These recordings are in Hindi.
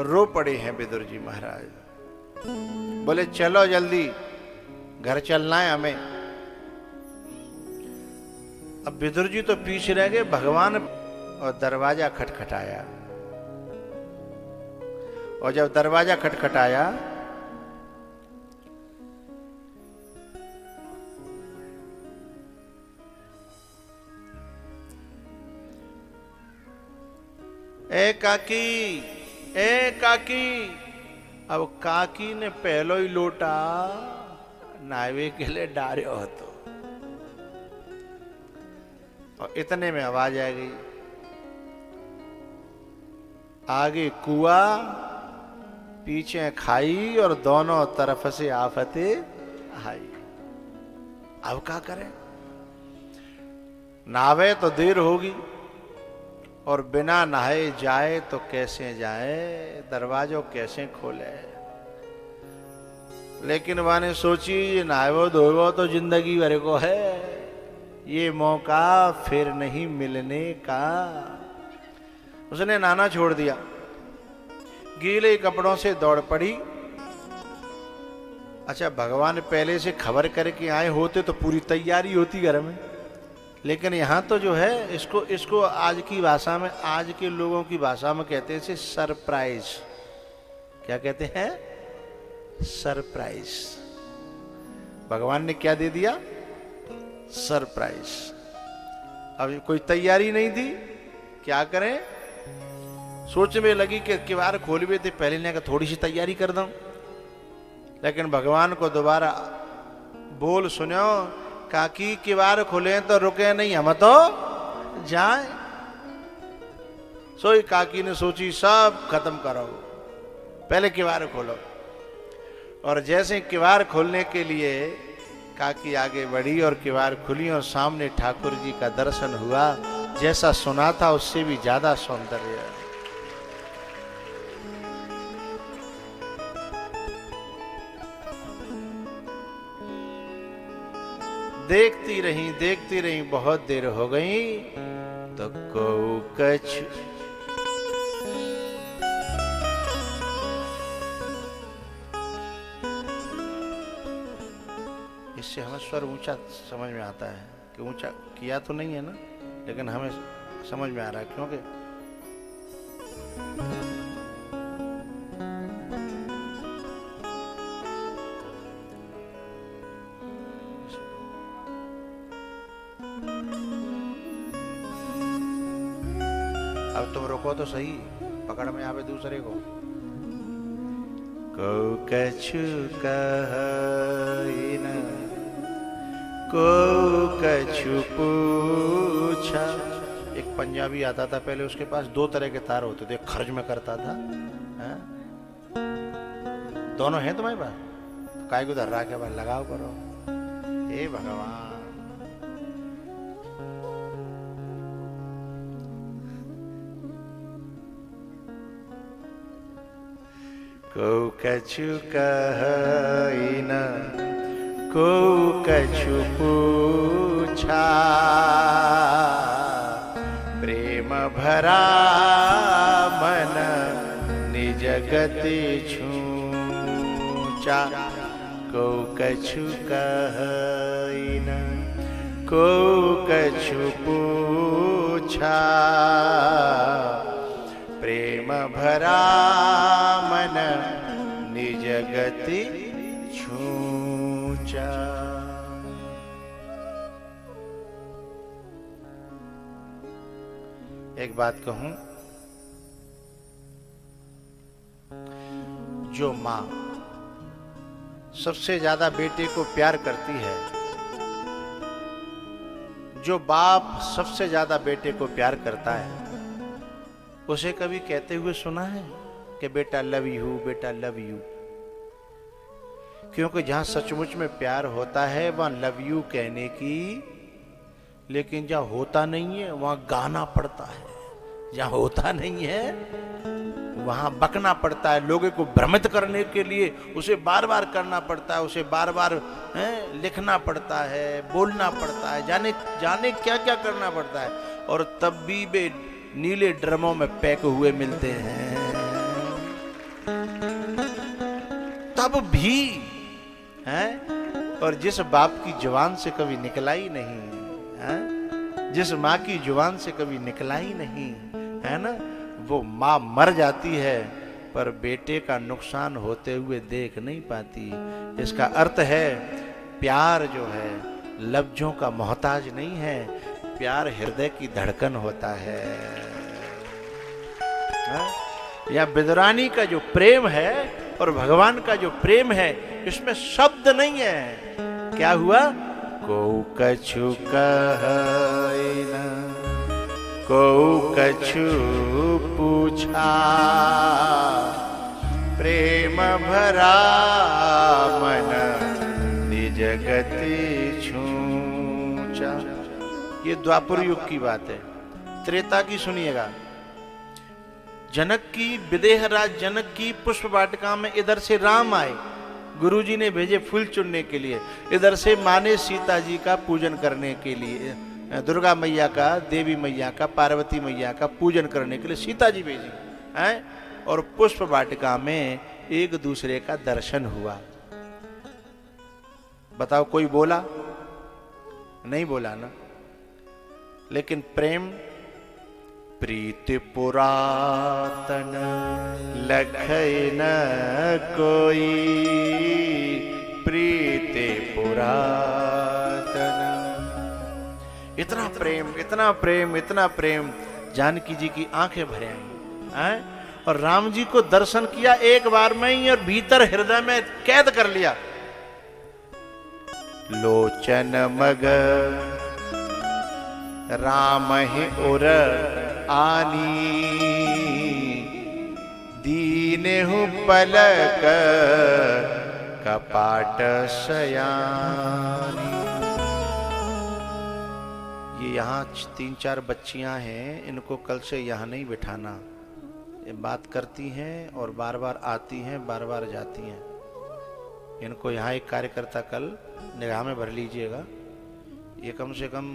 रो पड़े हैं विदुर जी महाराज। बोले चलो जल्दी घर चलना है हमें। अब विदुर जी तो पीछे रह गए, भगवान, और दरवाजा खटखटाया। और जब दरवाजा खटखटाया ए काकी, ए काकी। अब काकी ने पहलो ही लोटा नावे के लिए डार्यो હતો। और इतने में आवाज आ गई, आगे कुआ पीछे खाई और दोनों तरफ से आफते आई। अब क्या करें, नहावे तो देर होगी और बिना नहाए जाए तो कैसे जाए, दरवाजों कैसे खोले। लेकिन वाने सोची ये नहावो धोवो तो जिंदगी भर को है, ये मौका फिर नहीं मिलने का। उसने नहाना छोड़ दिया, गीले कपड़ों से दौड़ पड़ी। अच्छा, भगवान पहले से खबर करके आए होते तो पूरी तैयारी होती घर में, लेकिन यहां तो जो है इसको आज की भाषा में, आज के लोगों की भाषा में कहते हैं इसे सरप्राइज। क्या कहते हैं? सरप्राइज। भगवान ने क्या दे दिया? सरप्राइज। अब कोई तैयारी नहीं थी, क्या करें? सोच में लगी कि किवाड़ खोलवे थे, पहले ने कहा थोड़ी सी तैयारी कर दूं, लेकिन भगवान को दोबारा बोल सुनो, काकी किवाड़ खोले तो रुके नहीं, हम तो जाए। सोई काकी ने सोची सब खत्म करो, पहले किवाड़ खोलो। और जैसे किवाड़ खोलने के लिए काकी आगे बढ़ी और किवाड़ खुली और सामने ठाकुर जी का दर्शन हुआ। जैसा सुना था उससे भी ज्यादा सौंदर्य। देखती रही बहुत देर हो गई तो कऊ कछ इससे हमें स्वर ऊंचा समझ में आता है कि ऊंचा किया तो नहीं है ना, लेकिन हमें समझ में आ रहा है क्योंकि अब तुम रोको तो सही, पकड़ में आवे दूसरे को। को कछु कही न को कछु पूछा। एक पंजाबी आता था पहले, उसके पास दो तरह के तार होते थे, खर्च में करता था। दोनों हैं तुम्हारे पास? काय को धर रहा के बाद लगाओ करो। हे भगवान, को कछु कही न को कछु पूछा, प्रेम भरा मन निज गति छूचा। को कछु कही न को कछु पूछा, प्रेम भरा मन निज गति छूचा। एक बात कहूं, जो मां सबसे ज्यादा बेटे को प्यार करती है, जो बाप सबसे ज्यादा बेटे को प्यार करता है, उसे कभी कहते हुए सुना है कि बेटा लव यू, बेटा लव यू? क्योंकि जहां सचमुच में प्यार होता है वहां लव यू कहने की, लेकिन जहां होता नहीं है वहां गाना पड़ता है। जहां होता नहीं है वहां बकना पड़ता है, लोगों को भ्रमित करने के लिए उसे बार बार करना पड़ता है, उसे बार बार लिखना पड़ता है, बोलना पड़ता है, जाने जाने क्या क्या करना पड़ता है। और तब भी वे नीले ड्रमों में पैक हुए मिलते हैं। तब भी है, और जिस बाप की जुबान से कभी निकला ही नहीं है, जिस माँ की जुबान से कभी निकला ही नहीं है ना, वो माँ मर जाती है पर बेटे का नुकसान होते हुए देख नहीं पाती। इसका अर्थ है प्यार जो है लफ्जों का मोहताज नहीं है, प्यार हृदय की धड़कन होता है। या विदुरानी का जो प्रेम है और भगवान का जो प्रेम है, इसमें शब्द नहीं है। क्या हुआ? को कछु कहे न, को कछु पूछा, प्रेम भरा मन निज गति छूचा। ये द्वापर युग की बात है। त्रेता की सुनिएगा। जनक की, विदेह राज जनक की पुष्प वाटिका में इधर से राम आए, गुरुजी ने भेजे फूल चुनने के लिए, इधर से माँ ने सीता जी का पूजन करने के लिए, दुर्गा मैया का, देवी मैया का, पार्वती मैया का पूजन करने के लिए सीता जी भेजी हैं, और पुष्प वाटिका में एक दूसरे का दर्शन हुआ। बताओ कोई बोला? नहीं बोला ना। लेकिन प्रेम प्रीति पुरातन लखै न कोई, प्रीति पुरातन। इतना प्रेम, इतना प्रेम, इतना प्रेम, जानकी जी की आंखें भर आई, और राम जी को दर्शन किया एक बार में ही, और भीतर हृदय में कैद कर लिया। लोचन मग राम ही उर आनी, दीने हूँ पलक कपाट सयानी। ये यहाँ 3-4 बच्चियां हैं, इनको कल से यहाँ नहीं बिठाना। ये बात करती हैं और बार बार आती हैं, बार बार जाती हैं। इनको यहाँ एक कार्यकर्ता कल निगाह में भर लीजिएगा। ये कम से कम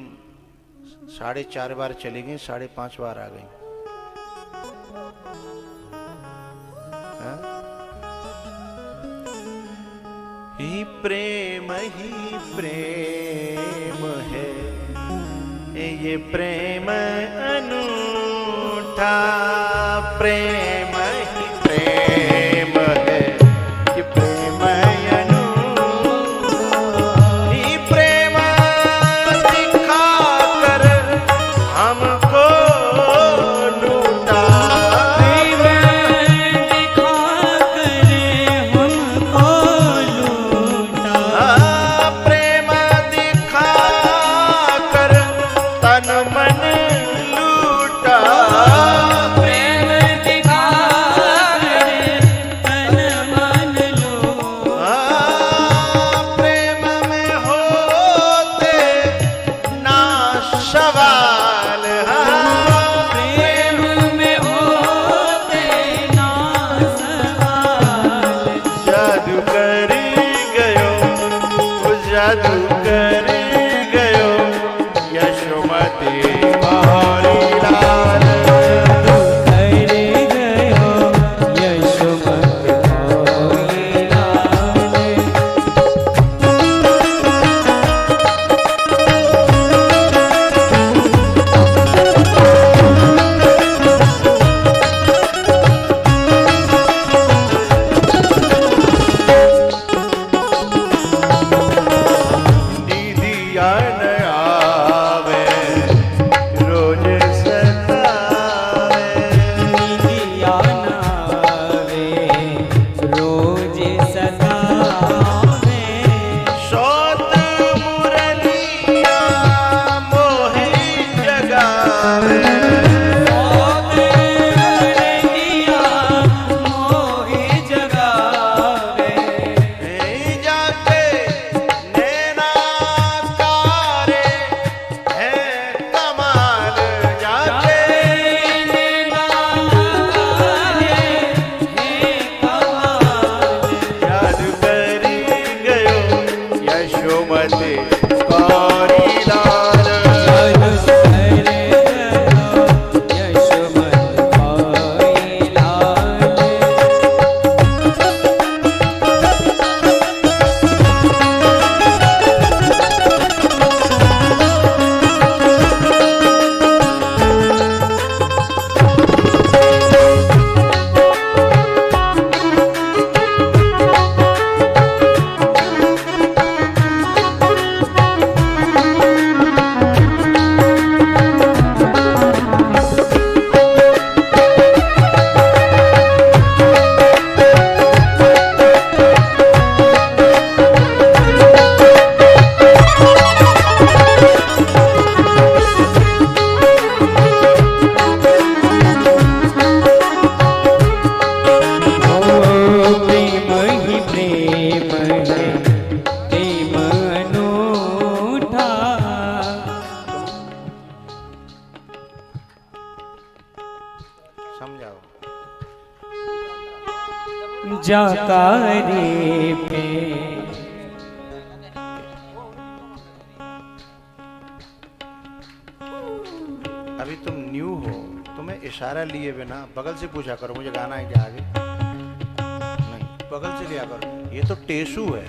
4.5 बार चली गई, 5.5 बार आ गई। ही प्रेम है, ये प्रेम अनूठा, प्रेम ही प्रेम है, ये प्रेम जाकारे पे। अभी तुम न्यू हो, तुम्हें इशारा लिए बिना बगल से पूछा करो मुझे गाना है क्या आगे, नहीं बगल से लिया करो। ये तो टेसू है,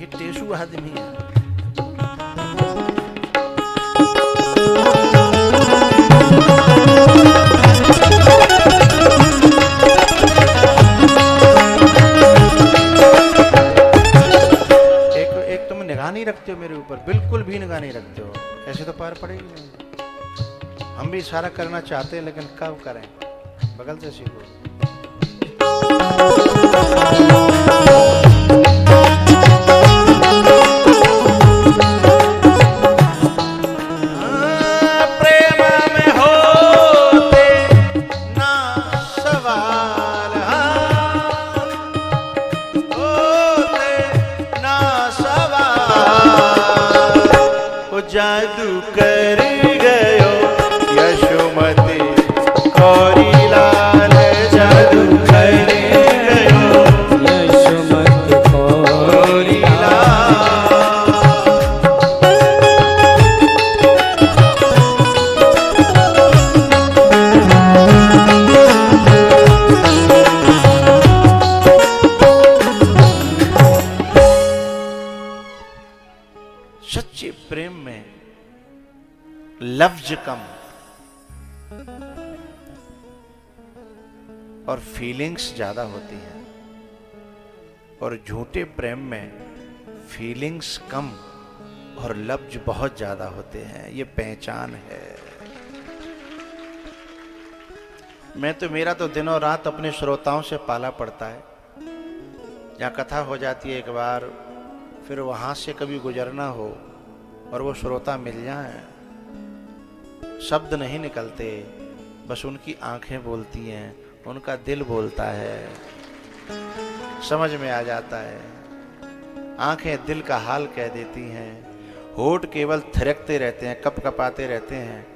ये टेसू आदमी है। एक तुम निगाह नहीं रखते हो मेरे ऊपर, बिल्कुल भी निगाह नहीं रखते हो, ऐसे तो पार पड़ेगी नहीं। हम भी इशारा करना चाहते हैं लेकिन कब करें, बगल से सीखो। जादू कर गयो यशोमती कौरी लाल, जादू कर गयो यशोमती कौरी लाल। सच्चे प्रेम में लफ्ज कम और फीलिंग्स ज्यादा होती हैं, और झूठे प्रेम में फीलिंग्स कम और लफ्ज बहुत ज्यादा होते हैं। ये पहचान है। मेरा तो दिनों रात अपने श्रोताओं से पाला पड़ता है। जहाँ कथा हो जाती है एक बार, फिर वहां से कभी गुजरना हो और वो श्रोता मिल जाए, शब्द नहीं निकलते, बस उनकी आंखें बोलती हैं, उनका दिल बोलता है, समझ में आ जाता है। आंखें दिल का हाल कह देती हैं, होठ केवल थिरकते रहते हैं, कप कपाते रहते हैं,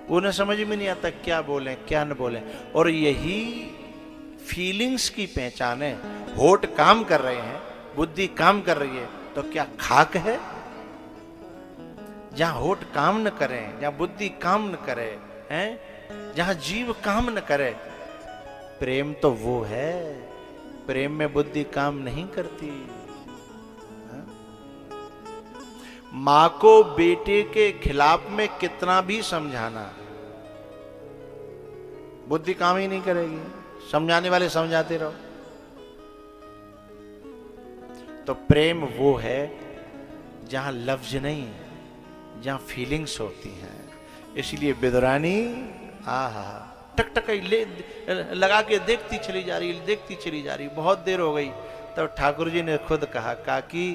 उन्हें समझ में नहीं आता क्या बोलें क्या न बोलें। और यही फीलिंग्स की पहचान है। होठ काम कर रहे हैं, बुद्धि काम कर रही है, तो क्या खाक है? जहां होठ काम न करें, जहां बुद्धि काम न करे, हैं, जहां जीव काम न करे, प्रेम तो वो है। प्रेम में बुद्धि काम नहीं करती। हा? मां को बेटे के खिलाफ में कितना भी समझाना, बुद्धि काम ही नहीं करेगी। समझाने वाले समझाते रहो। तो प्रेम वो है जहां लफ्ज नहीं, जहां फीलिंग्स होती हैं। इसलिए बिदुरानी आहा टक टक ले लगा के देखती चली जा रही, बहुत देर हो गई। तब ठाकुर जी ने खुद कहा, काकी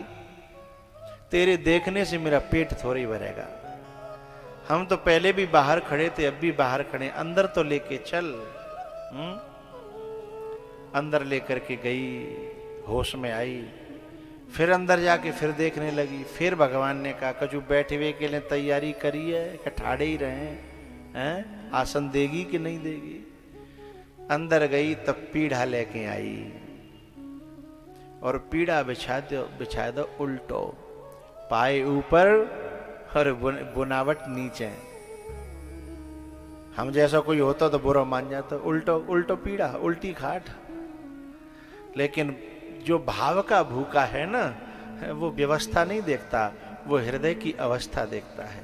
तेरे देखने से मेरा पेट थोड़ा ही भरेगा। हम तो पहले भी बाहर खड़े थे, अब भी बाहर खड़े, अंदर तो लेके चल। अंदर लेकर के गई, होश में आई, फिर अंदर जाके फिर देखने लगी। फिर भगवान ने कहा, कजू बैठे हुए के लिए तैयारी करी है कि ठाड़े ही रहे हैं, आसन देगी कि नहीं देगी। अंदर गई तब पीढ़ा लेके आई, और पीढ़ा बिछा दो उल्टो, पाए ऊपर और बुनावट नीचे। हम जैसा कोई होता तो बुरा मान जाता, उल्टो उल्टो पीढ़ा, उल्टी खाट। लेकिन जो भाव का भूखा है ना, वो व्यवस्था नहीं देखता, वो हृदय की अवस्था देखता है।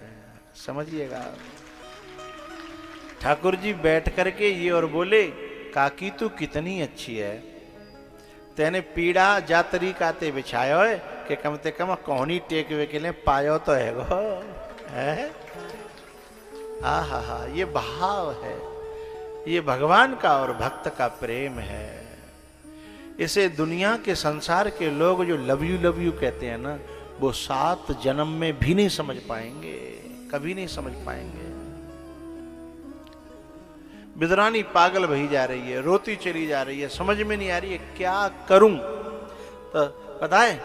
समझिएगा। ठाकुर जी बैठ करके ये और बोले, काकी तू कितनी अच्छी है, तेने पीड़ा जा तरीका ते बिछायो है कि कम से कम कौनी टेक वे के लिए पायो तो है गो है। आहा, ये भाव है, ये भगवान का और भक्त का प्रेम है। इसे दुनिया के संसार के लोग जो लव यू कहते हैं ना, वो 7 जन्म में भी नहीं समझ पाएंगे, कभी नहीं समझ पाएंगे। बिदरानी पागल भई जा रही है, रोती चली जा रही है, समझ में नहीं आ रही है क्या करूं। तो पता है,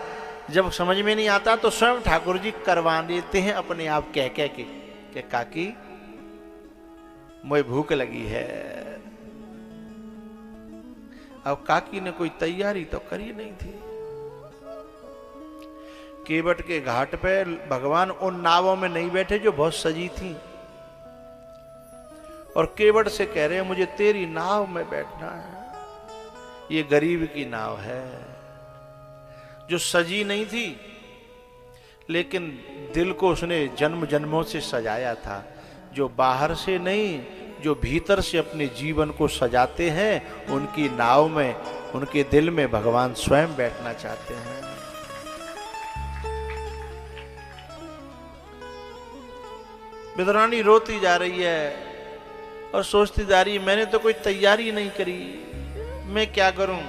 जब समझ में नहीं आता तो स्वयं ठाकुर जी करवा देते हैं अपने आप कह कह के कि काकी मुझे भूख लगी है, अब काकी ने कोई तैयारी तो करी नहीं थी। केवट के घाट पे भगवान उन नावों में नहीं बैठे जो बहुत सजी थी, और केवट से कह रहे हैं मुझे तेरी नाव में बैठना है। ये गरीब की नाव है जो सजी नहीं थी, लेकिन दिल को उसने जन्म जन्मों से सजाया था। जो बाहर से नहीं, जो भीतर से अपने जीवन को सजाते हैं, उनकी नाव में, उनके दिल में भगवान स्वयं बैठना चाहते हैं। विदुरानी रोती जा रही है और सोचती जा रही है मैंने तो कोई तैयारी नहीं करी, मैं क्या करूं।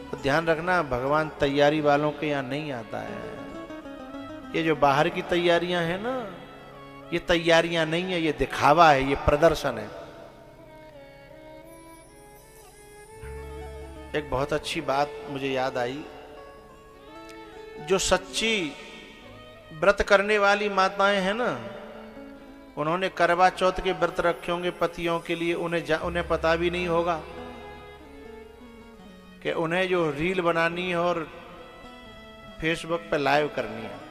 तो ध्यान रखना, भगवान तैयारी वालों के यहां नहीं आता है। ये जो बाहर की तैयारियां हैं ना, ये तैयारियां नहीं है, ये दिखावा है, ये प्रदर्शन है। एक बहुत अच्छी बात मुझे याद आई, जो सच्ची व्रत करने वाली माताएं हैं ना, उन्होंने करवा चौथ के व्रत रखे होंगे पतियों के लिए, उन्हें पता भी नहीं होगा कि उन्हें जो रील बनानी है और फेसबुक पे लाइव करनी है।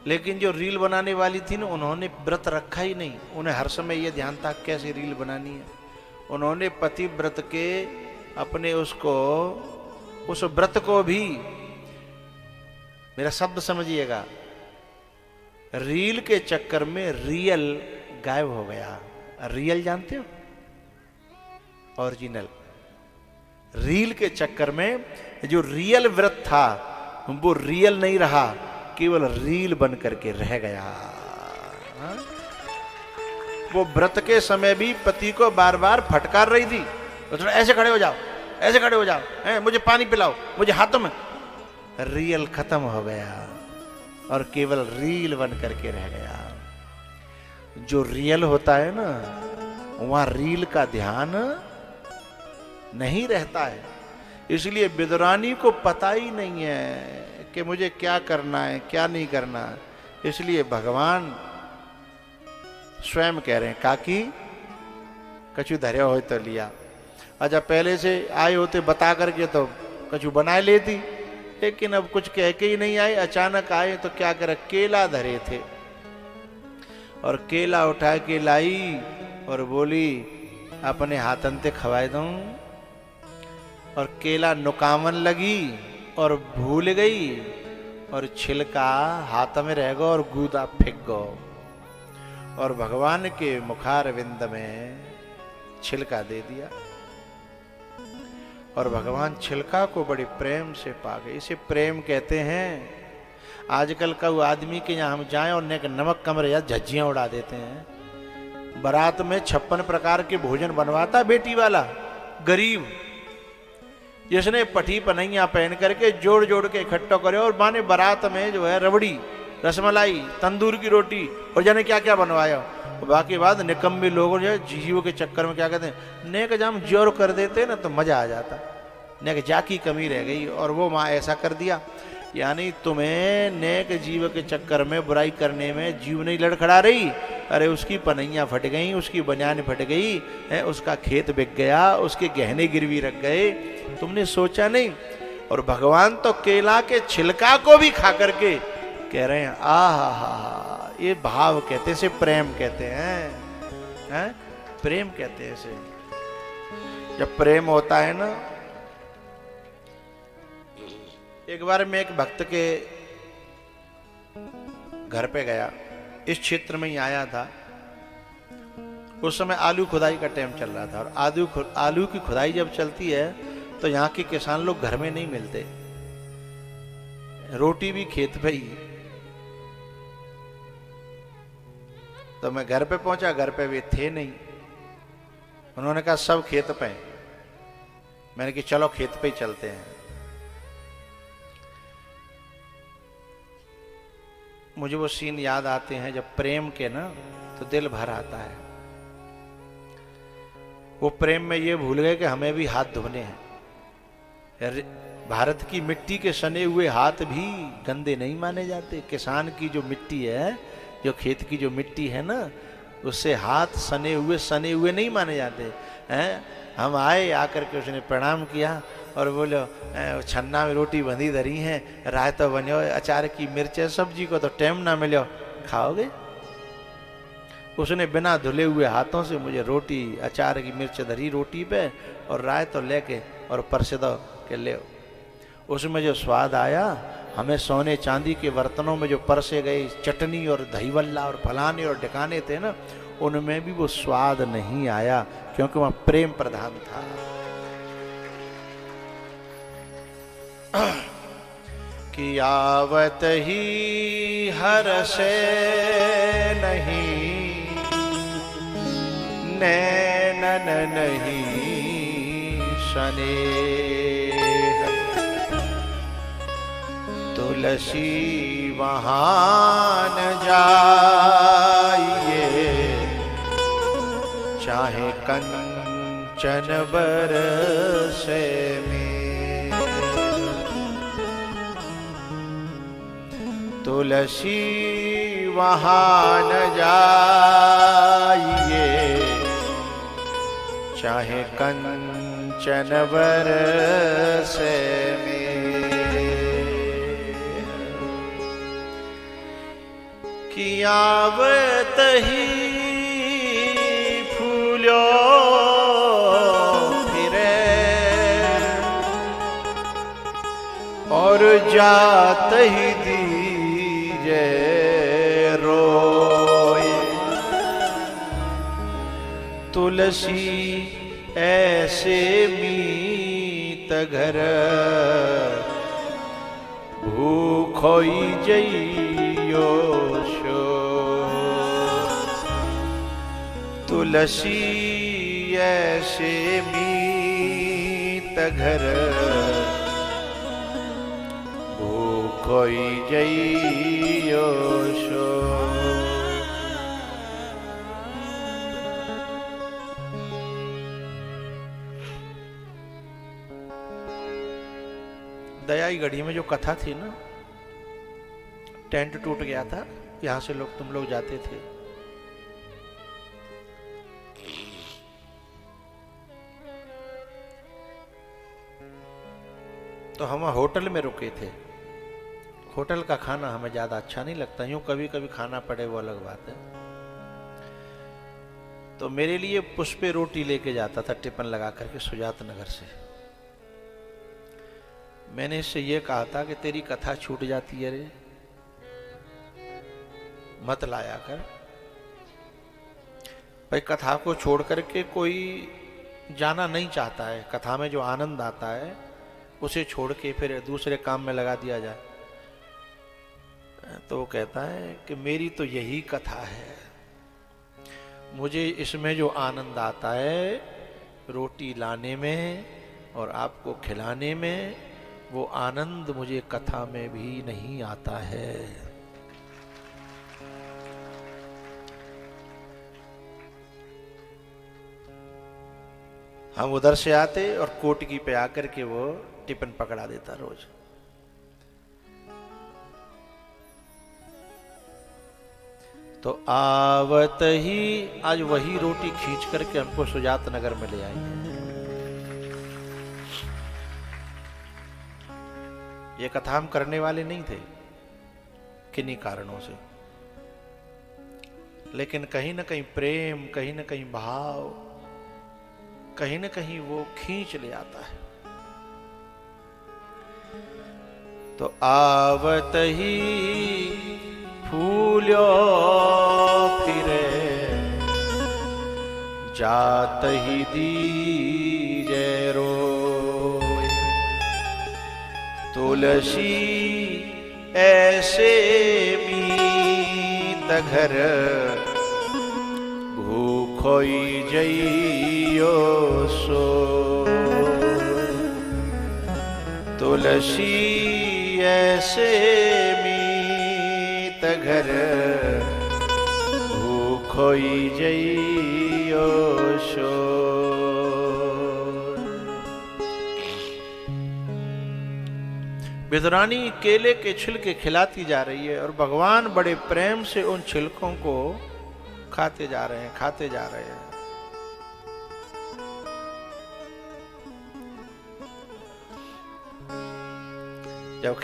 लेकिन जो रील बनाने वाली थी ना, उन्होंने व्रत रखा ही नहीं। उन्हें हर समय यह ध्यान था कैसे रील बनानी है। उन्होंने पति व्रत के अपने उस व्रत को भी, मेरा शब्द समझिएगा, रील के चक्कर में रियल गायब हो गया। रियल जानते हो, ओरिजिनल। रील के चक्कर में जो रियल व्रत था वो रियल नहीं रहा, केवल रील बन करके रह गया। वो व्रत के समय भी पति को बार बार फटकार रही थी, तो थोड़ा ऐसे खड़े हो जाओ, ऐसे खड़े हो जाओ, मुझे पानी पिलाओ, मुझे हाथों में। रियल खत्म हो गया और केवल रील बन करके रह गया। जो रियल होता है ना, वहां रील का ध्यान नहीं रहता है। इसलिए विदुरानी को पता ही नहीं है कि मुझे क्या करना है, क्या नहीं करना। इसलिए भगवान स्वयं कह रहे हैं, काकी कछु धरे हो तो लिया। अच्छा, पहले से आए होते बता करके तो कछु बना लेती, लेकिन अब कुछ कह के ही नहीं आए, अचानक आए तो क्या करे, केला धरे थे और केला उठा के लाई और बोली अपने हाथन ते खवाए दूं। और केला नुकावन लगी और भूल गई और छिलका हाथ में रह गया और गूदा फेंक गो। और भगवान के मुखार विंद में छिलका दे दिया और भगवान छिलका को बड़े प्रेम से पा गए। इसे प्रेम कहते हैं। आजकल का वो आदमी के यहाँ हम जाएं और नमक कमरे या झज्जियां उड़ा देते हैं। बारात में 56 प्रकार के भोजन बनवाता बेटी वाला गरीब, जिसने पठी पनैया पहन करके जोड़ जोड़ के इकट्ठा करे, और माने बारात में जो है रबड़ी, रसमलाई, तंदूर की रोटी और जाने क्या क्या बनवाया। बाकी बात निकम्मे लोगों जो है जीव के चक्कर में क्या कहते हैं, नेक जाम जोर कर देते ना तो मजा आ जाता, नेक जा की कमी रह गई। और वो माँ ऐसा कर दिया। यानी तुम्हें नेक जीव के चक्कर में बुराई करने में जीव नहीं लड़खड़ा रही, अरे उसकी पनैया फट गई, उसकी बनियान फट गई है, उसका खेत बिक गया, उसके गहने गिरवी रख गए, तुमने सोचा नहीं। और भगवान तो केला के छिलका को भी खा करके कह रहे हैं, आहा, ये भाव कहते हैं, इसे प्रेम कहते हैं, प्रेम कहते हैं इसे। जब प्रेम होता है ना, एक बार मैं एक भक्त के घर पे गया, इस क्षेत्र में ही आया था। उस समय आलू खुदाई का टाइम चल रहा था, और आलू की खुदाई जब चलती है तो यहाँ के किसान लोग घर में नहीं मिलते, रोटी भी खेत पे ही। तो मैं घर पे पहुंचा, घर पे वे थे नहीं। उन्होंने कहा सब खेत पे। मैंने कहा चलो खेत पे ही चलते हैं। मुझे वो सीन याद आते हैं जब प्रेम के ना तो दिल भर आता है। वो प्रेम में ये भूल गए कि हमें भी हाथ धोने हैं। भारत की मिट्टी के सने हुए हाथ भी गंदे नहीं माने जाते। किसान की जो मिट्टी है, जो खेत की जो मिट्टी है ना, उससे हाथ सने हुए नहीं माने जाते। हैं। हम आए, आकर के उसने प्रणाम किया और बोलो छन्ना में रोटी बंधी धरी है, रायता बनो, अचार की मिर्च, सब्जी को तो टाइम ना मिलो, खाओगे? उसने बिना धुले हुए हाथों से मुझे रोटी, अचार की मिर्च धरी रोटी पे और रायता लेके और परसे दो के ले। उसमें जो स्वाद आया, हमें सोने चांदी के बर्तनों में जो परसे गए चटनी और दही वल्ला और फलाने और ढकाने थे ना, उनमें भी वो स्वाद नहीं आया, क्योंकि वह प्रेम प्रधान था। कि आवत ही हर्षे नहीं, नैनन नहीं स्नेह, तुलसी वहां न जाइए, चाहे कंचन बरसे में। तुलसी वहां न जाइए, चाहे कंचन बरसे में। कि आवत ही फूलो फिरे, और जात ही दीजे रोए। तुलसी ऐसे मीत घर, भूखोई जइयो शो। तुलसी ऐसे मीत घर, भूखोई जइयो शो। दयाई गढ़ी में जो कथा थी ना, टेंट टूट गया था, यहां से तुम लोग जाते थे। तो हम होटल में रुके थे। होटल का खाना हमें ज्यादा अच्छा नहीं लगता, यूं कभी कभी खाना पड़े वो अलग बात है। तो मेरे लिए पुष्पे रोटी लेके जाता था टिफिन लगा करके सुजात नगर से। मैंने इससे ये कहा था कि तेरी कथा छूट जाती है रे, मत लाया कर। भाई कथा को छोड़ करके कोई जाना नहीं चाहता है, कथा में जो आनंद आता है उसे छोड़ के फिर दूसरे काम में लगा दिया जाए। तो वो कहता है कि मेरी तो यही कथा है, मुझे इसमें जो आनंद आता है रोटी लाने में और आपको खिलाने में, वो आनंद मुझे कथा में भी नहीं आता है। हम उधर से आते और कोटकी पे आकर के वो टिफिन पकड़ा देता रोज। तो आवत ही आज वही रोटी खींच करके हमको सुजात नगर में ले आई है। ये कथा हम करने वाले नहीं थे किन्हीं कारणों से, लेकिन कहीं ना कहीं प्रेम, कहीं ना कहीं भाव, कहीं ना कहीं वो खींच ले आता है। तो आवत ही फूलो फिरे, जात ही दीजे रोए। तुलसी ऐसे मीत घर, भूखोई जइयो सो। तुलसी ऐसे मीत घर, भूखोई जइयो सो। विदुरानी केले के छिलके खिलाती जा रही है और भगवान बड़े प्रेम से उन छिलकों को खाते जा रहे हैं, खाते जा रहे हैं। जब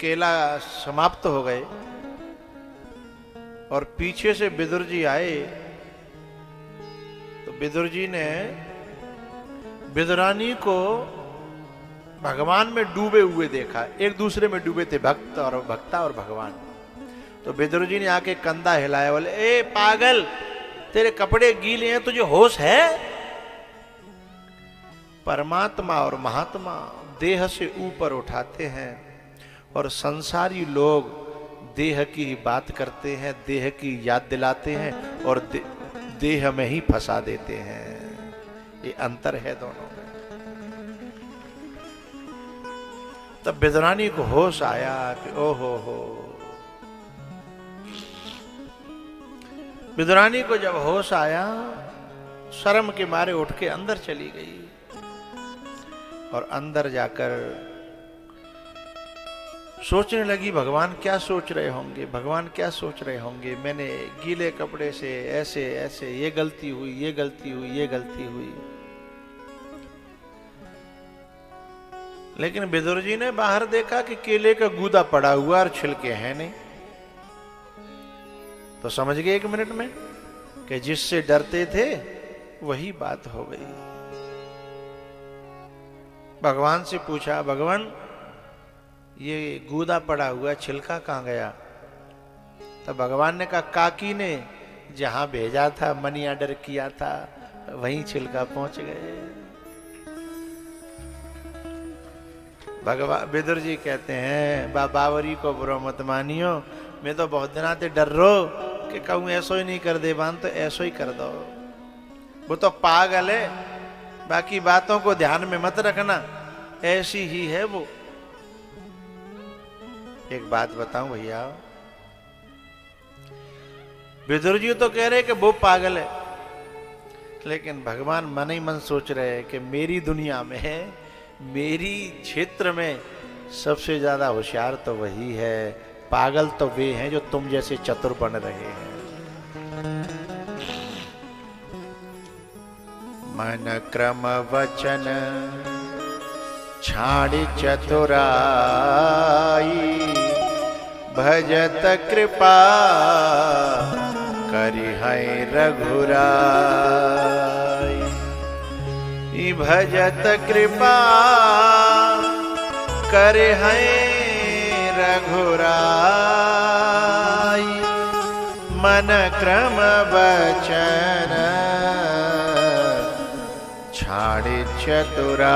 केला समाप्त हो गए और पीछे से विदुर जी आए, तो विदुर जी ने विदुरानी को भगवान में डूबे हुए देखा। एक दूसरे में डूबे थे, भक्ता और भगवान। तो विदुर जी ने आके कंधा हिलाया, बोले ए पागल, तेरे कपड़े गीले हैं, तुझे होश है? परमात्मा और महात्मा देह से ऊपर उठाते हैं और संसारी लोग देह की बात करते हैं, देह की याद दिलाते हैं और देह में ही फंसा देते हैं। ये अंतर है दोनों में। तब विदुरानी को होश आया कि ओहो हो। विदुरानी को जब होश आया, शर्म के मारे उठ के अंदर चली गई और अंदर जाकर सोचने लगी, भगवान क्या सोच रहे होंगे, भगवान क्या सोच रहे होंगे। मैंने गीले कपड़े से ऐसे ऐसे, ये गलती हुई, ये गलती हुई, ये गलती हुई। लेकिन विदुर जी ने बाहर देखा कि केले का गूदा पड़ा हुआ और छिलके हैं नहीं। तो समझ गए एक मिनट में कि जिससे डरते थे वही बात हो गई। भगवान से पूछा, भगवान ये गूदा पड़ा हुआ, छिलका कहां गया? तो भगवान ने कहा, काकी ने जहां भेजा था, मनी ऑर्डर किया था, वहीं छिलका पहुंच गए। भगवान विदुर जी कहते हैं, बावरी को बुरा मत मानियो, मैं तो बहुत दिन आते डर रो कि कहूँ ऐसो ही नहीं कर दे बान, तो ऐसो ही कर दो। वो तो पागल है, बाकी बातों को ध्यान में मत रखना, ऐसी ही है वो। एक बात बताऊं भैया, विदुर जी तो कह रहे कि वो पागल है, लेकिन भगवान मन ही मन सोच रहे हैं कि मेरी दुनिया में, मेरी क्षेत्र में सबसे ज्यादा होशियार तो वही है, पागल तो वे हैं जो तुम जैसे चतुर बन रहे हैं। मन क्रम वचन छाड़ी चतुराई, भजत कृपा करि है रघुराई। भजत कृपा करि है रघुराई, मन क्रम वचन छाड़े चतुराई,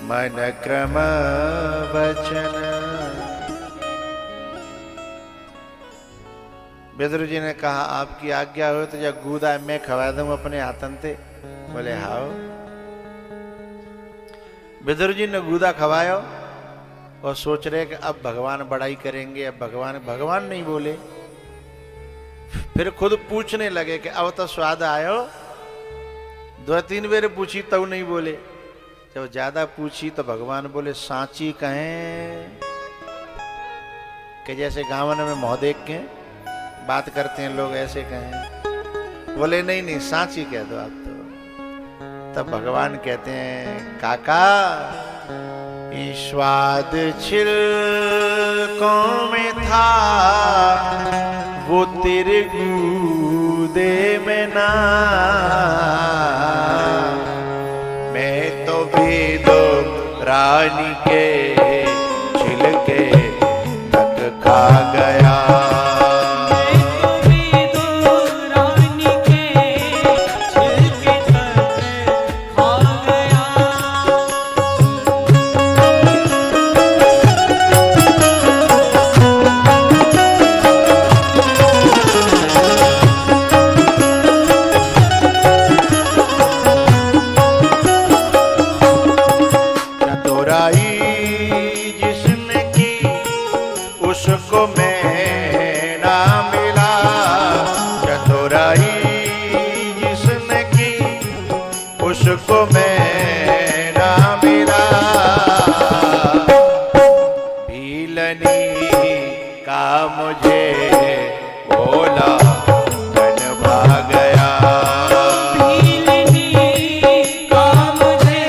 मन क्रम वचन। विदुर जी ने कहा, आपकी आज्ञा हो तो जब गूदा मैं खवा दूं अपने हाथन से। बोले हाओ। विदुर जी ने गूदा खवाया और सोच रहे कि अब भगवान बड़ाई करेंगे, अब भगवान नहीं बोले। फिर खुद पूछने लगे कि अब तो स्वाद आयो। 2-3 बेर पूछी तब नहीं बोले। जब ज्यादा पूछी तो भगवान बोले, सांची कहें कि जैसे गावन में मुंह देख के बात करते हैं लोग, ऐसे कहें। बोले नहीं नहीं, सांची कह दो आप तो। तब भगवान कहते हैं, काका स्वाद छिलकों में था, वो तेरे गूदे में ना। मैं तो भेदो रानी के छिलके तक खा गया। उसको मैं ना मिला, भीलनी का मुझे बोला मन भाग गया। भीलनी का मुझे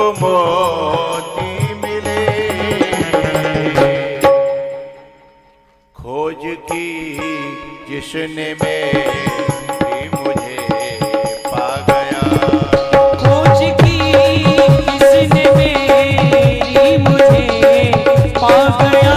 को मोती मिले, खोज की जिसने मेरी मुझे पा गया। खोज की किसने मेरी मुझे पा गया।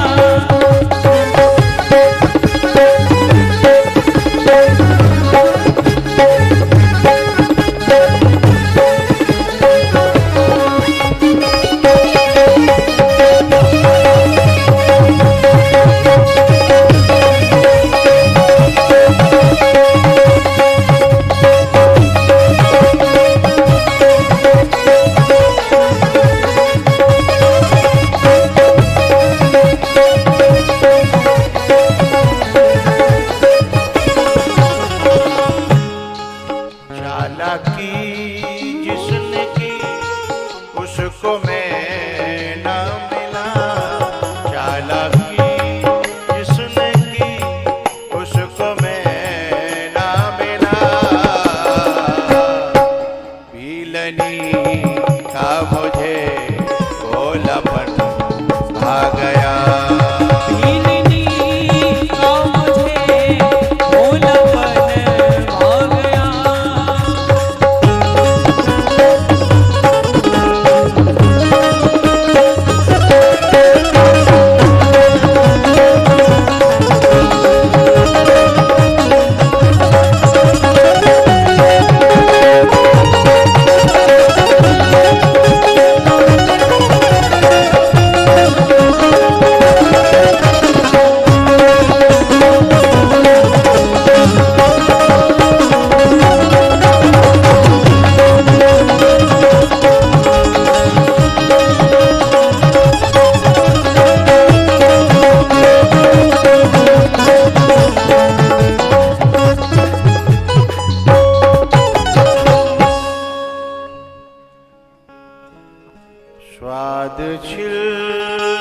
स्वाद छिलकों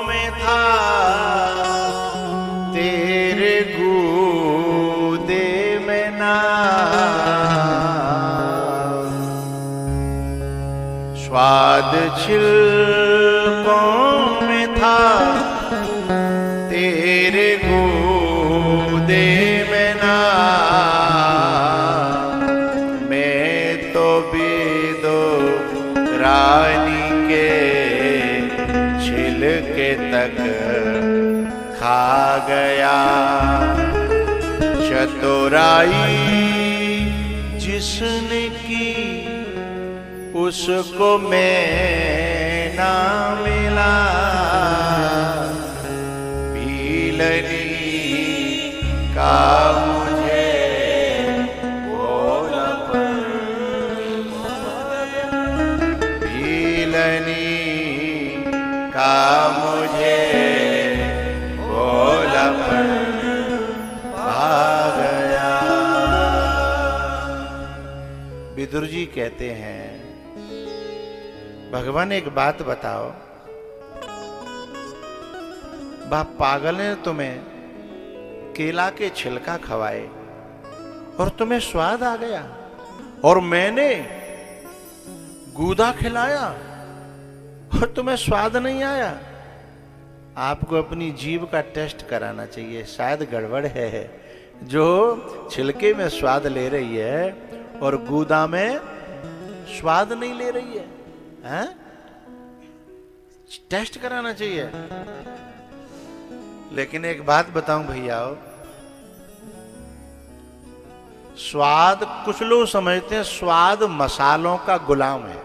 में था तेरे गूदे में नाम, स्वाद छिलकों में था तेरे गूदे में नाम। मैं तो बेदो रानी के छिलके तक खा गया। चतुराई जिसने की उसको मैं ना मिला, पीलनी का मुझे का मुझे भोलापन आ गया। विदुर जी कहते हैं, भगवान एक बात बताओ, बाप पागल ने तुम्हें केला के छिलका खवाए और तुम्हें स्वाद आ गया, और मैंने गूदा खिलाया और तुम्हें स्वाद नहीं आया। आपको अपनी जीभ का टेस्ट कराना चाहिए, शायद गड़बड़ है। जो छिलके में स्वाद ले रही है और गूदा में स्वाद नहीं ले रही है, हैं? टेस्ट कराना चाहिए। लेकिन एक बात बताऊं भैया, स्वाद कुछ लोग समझते हैं स्वाद मसालों का गुलाम है।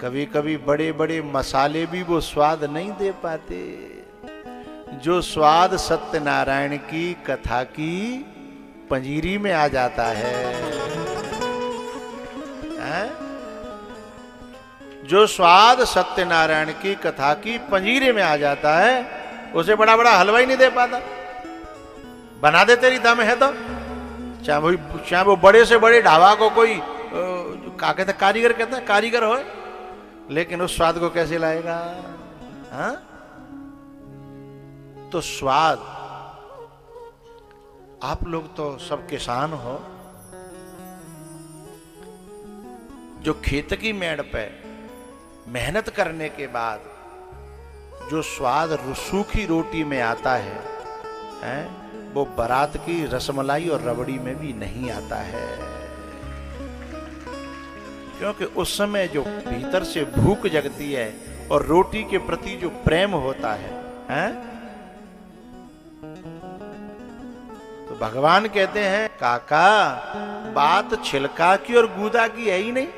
कभी कभी बड़े बड़े मसाले भी वो स्वाद नहीं दे पाते। जो स्वाद सत्यनारायण की कथा की पंजीरी में आ जाता है, जो स्वाद सत्यनारायण की कथा की पंजीरी में आ जाता है, उसे बड़ा बड़ा हलवाई नहीं दे पाता। बना दे तेरी दम है तो, चाहे वो बड़े से बड़े ढाबा को कोई क्या कहते कारीगर कहते हैं, कारीगर हो, लेकिन उस स्वाद को कैसे लाएगा? हाँ? तो स्वाद, आप लोग तो सब किसान हो, जो खेत की मेड़ पे मेहनत करने के बाद जो स्वाद सूखी रोटी में आता है, वो बारात की रसमलाई और रबड़ी में भी नहीं आता है। क्योंकि उस समय जो भीतर से भूख जगती है और रोटी के प्रति जो प्रेम होता है, तो भगवान कहते हैं काका बात छिलका की और गूदा की है ही नहीं।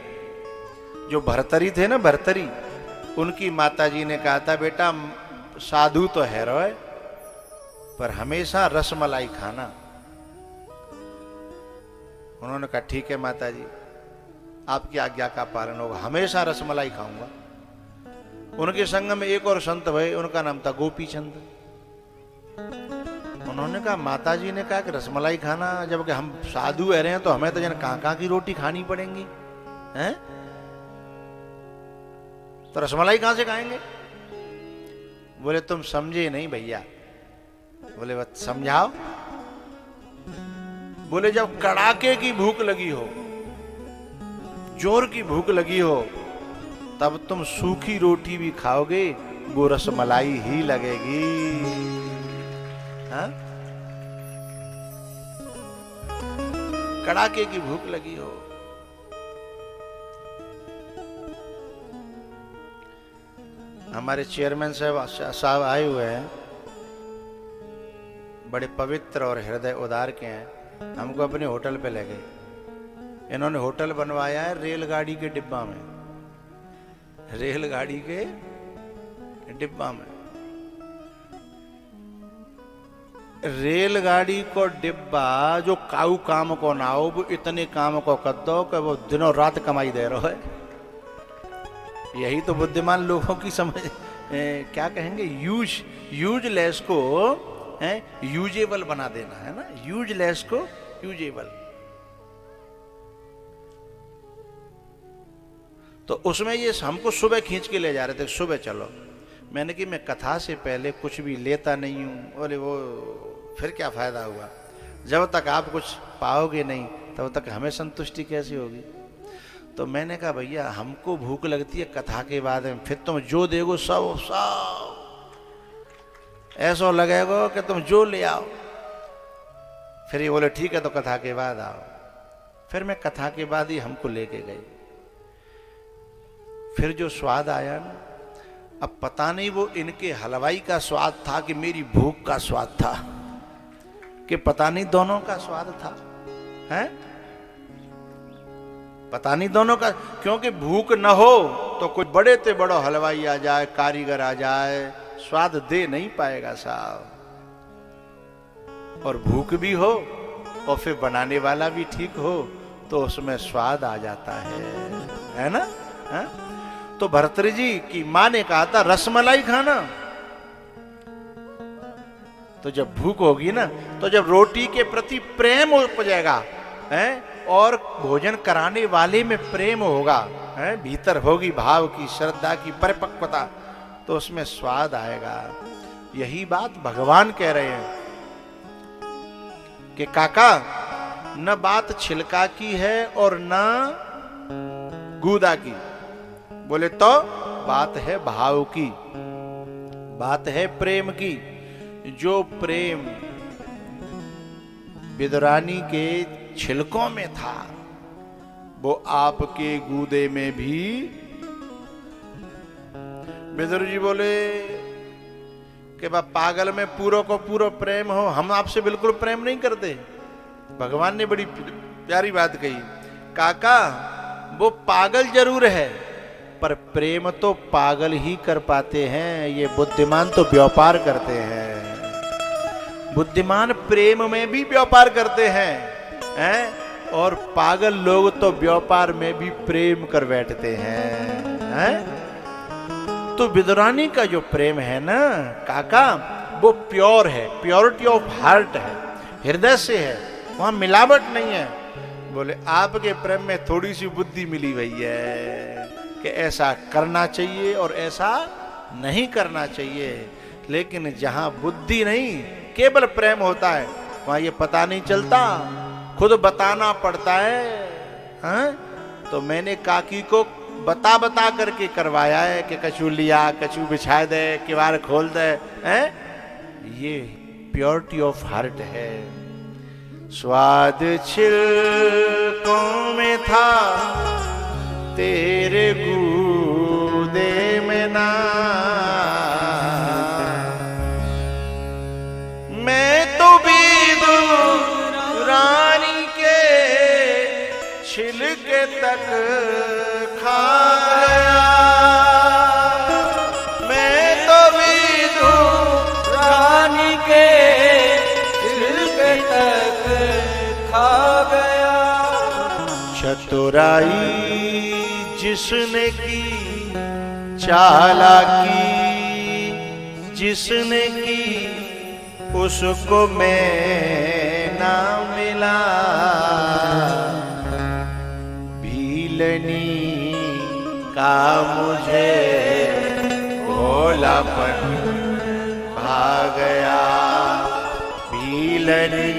जो भरतरी थे ना, भरतरी, उनकी माताजी ने कहा था बेटा साधु तो है रोए पर हमेशा रसमलाई खाना। उन्होंने कहा ठीक है माताजी, आपकी आज्ञा का पालन होगा, हमेशा रसमलाई खाऊंगा। उनके संग में एक और संत भये, उनका नाम था गोपी चंद। उन्होंने कहा माताजी ने कहा कि रसमलाई खाना, जबकि हम साधु रह रहे हैं तो हमें तो जन काका की रोटी खानी पड़ेंगी, हैं? तो रसमलाई कहां से खाएंगे? बोले तुम समझे नहीं भैया। बोले बस समझाओ। बोले जब कड़ाके की भूख लगी हो, जोर की भूख लगी हो, तब तुम सूखी रोटी भी खाओगे, वो रसमलाई ही लगेगी। हाँ? कड़ाके की भूख लगी हो। हमारे चेयरमैन साहब आए हुए हैं, बड़े पवित्र और हृदय उदार के हैं। हमको अपने होटल पे ले गए। इन्होंने होटल बनवाया है रेलगाड़ी के डिब्बा में, रेलगाड़ी के डिब्बा में। रेलगाड़ी को डिब्बा जो काऊ काम को ना हो, वो इतने काम को कर दो कि वो दिनों रात कमाई दे रहा है। यही तो बुद्धिमान लोगों की समझ, क्या कहेंगे, यूजलेस को यूजेबल बना देना है ना, यूजलेस को यूजेबल। तो उसमें ये हमको सुबह खींच के ले जा रहे थे, सुबह चलो। मैंने कि मैं कथा से पहले कुछ भी लेता नहीं हूं। बोले वो फिर क्या फायदा हुआ, जब तक आप कुछ पाओगे नहीं तब तक हमें संतुष्टि कैसी होगी। तो मैंने कहा भैया हमको भूख लगती है कथा के बाद में, फिर तुम जो देगो सब सब ऐसा लगेगा कि तुम जो ले आओ। फिर ये बोले ठीक है तो कथा के बाद आओ। फिर मैं कथा के बाद ही हमको लेके गई। फिर जो स्वाद आया ना, अब पता नहीं वो इनके हलवाई का स्वाद था कि मेरी भूख का स्वाद था, कि पता नहीं दोनों का स्वाद था, हैं? पता नहीं दोनों का। क्योंकि भूख न हो तो कोई बड़े ते बड़ो हलवाई आ जाए, कारीगर आ जाए, स्वाद दे नहीं पाएगा साहब। और भूख भी हो और फिर बनाने वाला भी ठीक हो तो उसमें स्वाद आ जाता है ना? है? तो भरतरी जी की मां ने कहा था रसमलाई खाना। तो जब भूख होगी ना, तो जब रोटी के प्रति प्रेम उपजेगा, और भोजन कराने वाले में प्रेम होगा, भीतर होगी भाव की, श्रद्धा की परिपक्वता, तो उसमें स्वाद आएगा। यही बात भगवान कह रहे हैं कि काका न बात छिलका की है और न गूदा की। बोले तो बात है भाव की, बात है प्रेम की। जो प्रेम विदुरानी के छिलकों में था, वो आपके गूदे में भी। विदुर जी बोले कि बा पागल में पूरो को पूरो प्रेम हो, हम आपसे बिल्कुल प्रेम नहीं करते। भगवान ने बड़ी प्यारी बात कही, काका वो पागल जरूर है पर प्रेम तो पागल ही कर पाते हैं, ये बुद्धिमान तो व्यापार करते हैं। बुद्धिमान प्रेम में भी व्यापार करते हैं, और पागल लोग तो व्यापार में भी प्रेम कर बैठते हैं। तो विदुरानी का जो प्रेम है ना काका, वो प्योर है, प्योरिटी ऑफ हार्ट है, हृदय से है, वहां मिलावट नहीं है। बोले आपके प्रेम में थोड़ी सी बुद्धि मिली हुई है कि ऐसा करना चाहिए और ऐसा नहीं करना चाहिए। लेकिन जहां बुद्धि नहीं केवल प्रेम होता है, वहां ये पता नहीं चलता, खुद बताना पड़ता है। तो मैंने काकी को बता बता करके करवाया है कि कछु लिया, कछु बिछा दे, किवाड़ खोल दे, हैं? ये प्योरिटी ऑफ हार्ट है। स्वाद छिलकों में था, तेरे गूदे में ना, मैं तो रानी के छिलके तक खा गया, मैं तो रानी के छिलके तक खा गया। चतुराई जिसने की, चालाकी जिसने की, उसको मैं ना मिला, भीलनी का मुझे भोलापन भा गया, भीलनी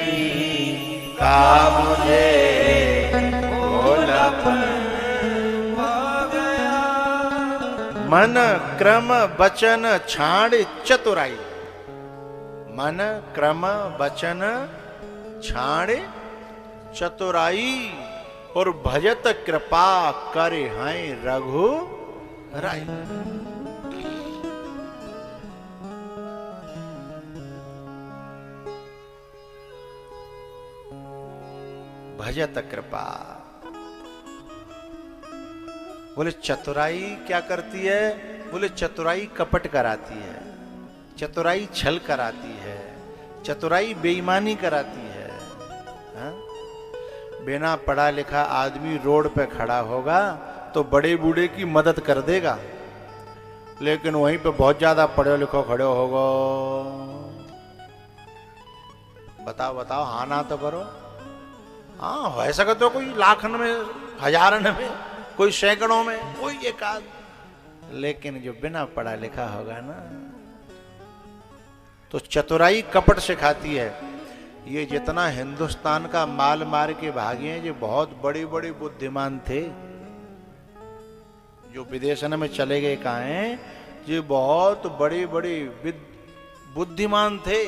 का मुझे भोलापन भा गया। मन क्रम वचन छाड़ चतुराई, मन क्रम वचन छाड़े चतुराई, और भजत कृपा करे हैं रघु राई। भजत कृपा। बोले चतुराई क्या करती है? बोले चतुराई कपट कराती है, चतुराई छल कराती है, चतुराई बेईमानी कराती है। हा? बिना पढ़ा लिखा आदमी रोड पे खड़ा होगा तो बड़े बूढ़े की मदद कर देगा, लेकिन वहीं पे बहुत ज्यादा पढ़े लिखो खड़े होगो, बताओ बताओ, हाँ ना तो करो। हाँ हो सके तो कोई लाखन में, हजारन में, कोई सैकड़ों में, कोई एक आध, लेकिन जो बिना पढ़ा लिखा होगा ना, तो चतुराई कपट सिखाती है। ये जितना हिंदुस्तान का माल मार के भागे हैं, ये बहुत बड़े बड़े बुद्धिमान थे, जो विदेशन में चले गए कहाँ हैं, ये बहुत बड़े बड़े बुद्धिमान थे।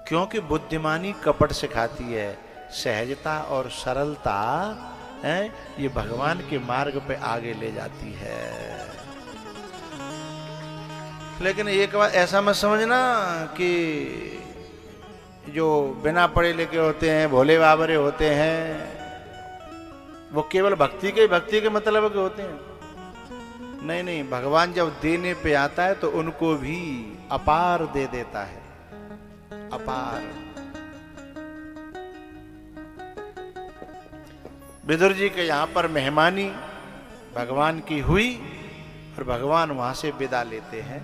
क्योंकि बुद्धिमानी कपट सिखाती है, सहजता और सरलता है, ये भगवान के मार्ग पे आगे ले जाती है। लेकिन एक बात ऐसा मत समझना कि जो बिना पढ़े लिखे होते हैं, भोले बाबरे होते हैं, वो केवल भक्ति के मतलब के होते हैं। नहीं नहीं, भगवान जब देने पे आता है तो उनको भी अपार दे देता है, अपार। विदुर जी के यहां पर मेहमानी भगवान की हुई और भगवान वहां से विदा लेते हैं।